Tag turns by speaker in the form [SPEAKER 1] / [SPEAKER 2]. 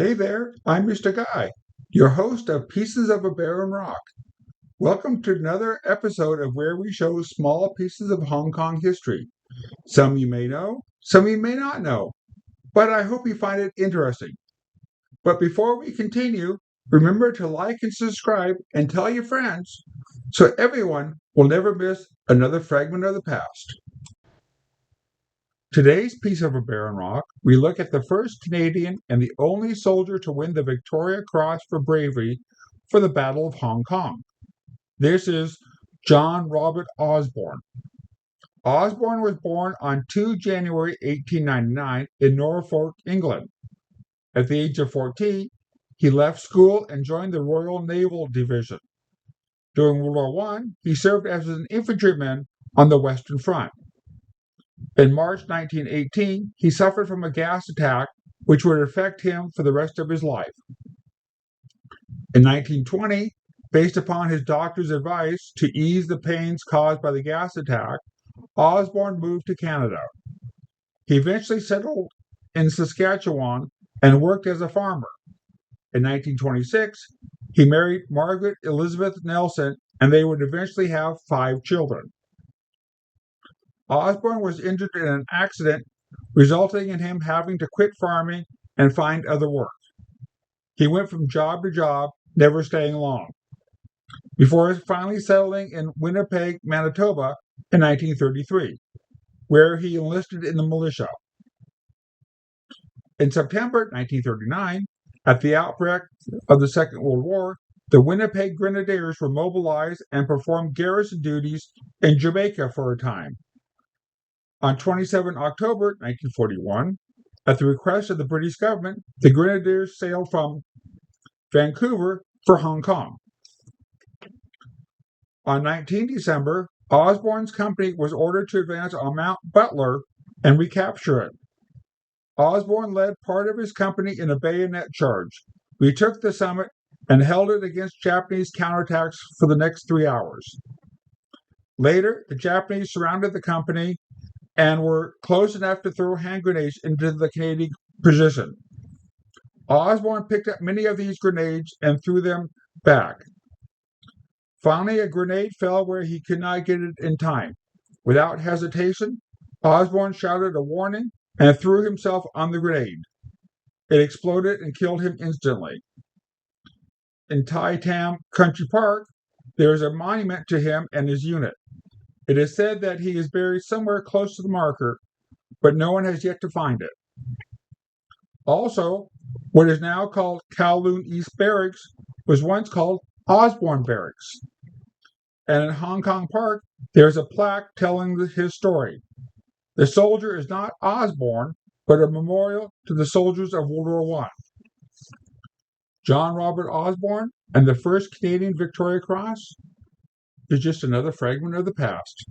[SPEAKER 1] Hey there, I'm Mr. Guy, your host of Pieces of a Barren Rock. Welcome to another episode of where we show small pieces of Hong Kong history. Some you may know, some you may not know, but I hope you find it interesting. But before we continue, remember to like and subscribe and tell your friends so everyone will never miss another fragment of the past. Today's piece of a barren rock, we look at the first Canadian and the only soldier to win the Victoria Cross for bravery for the Battle of Hong Kong. This is John Robert Osborn. Osborn was born on 2 January 1899 in Norfolk, England. At the age of 14, he left school and joined the Royal Naval Division. During World War I, he served as an infantryman on the Western Front. In March 1918, he suffered from a gas attack which would affect him for the rest of his life. In 1920, based upon his doctor's advice to ease the pains caused by the gas attack, Osborn moved to Canada. He eventually settled in Saskatchewan and worked as a farmer. In 1926, he married Margaret Elizabeth Nelson, and they would eventually have 5 children. Osborn was injured in an accident, resulting in him having to quit farming and find other work. He went from job to job, never staying long, before finally settling in Winnipeg, Manitoba in 1933, where he enlisted in the militia. In September 1939, at the outbreak of the Second World War, the Winnipeg Grenadiers were mobilized and performed garrison duties in Jamaica for a time. On 27 October 1941, at the request of the British government, the Grenadiers sailed from Vancouver for Hong Kong. On 19 December, Osborn's company was ordered to advance on Mount Butler and recapture it. Osborn led part of his company in a bayonet charge, retook the summit, and held it against Japanese counterattacks for the next 3 hours. Later, the Japanese surrounded the company and were close enough to throw hand grenades into the Canadian position. Osborn picked up many of these grenades and threw them back. Finally, a grenade fell where he could not get it in time. Without hesitation, Osborn shouted a warning and threw himself on the grenade. It exploded and killed him instantly. In Tai Tam Country Park, there is a monument to him and his unit. It is said that he is buried somewhere close to the marker, but no one has yet to find it. Also, what is now called Kowloon East Barracks was once called Osborn Barracks. And in Hong Kong Park, there is a plaque telling his story. The soldier is not Osborn, but a memorial to the soldiers of World War I. John Robert Osborn and the first Canadian Victoria Cross is just another fragment of the past.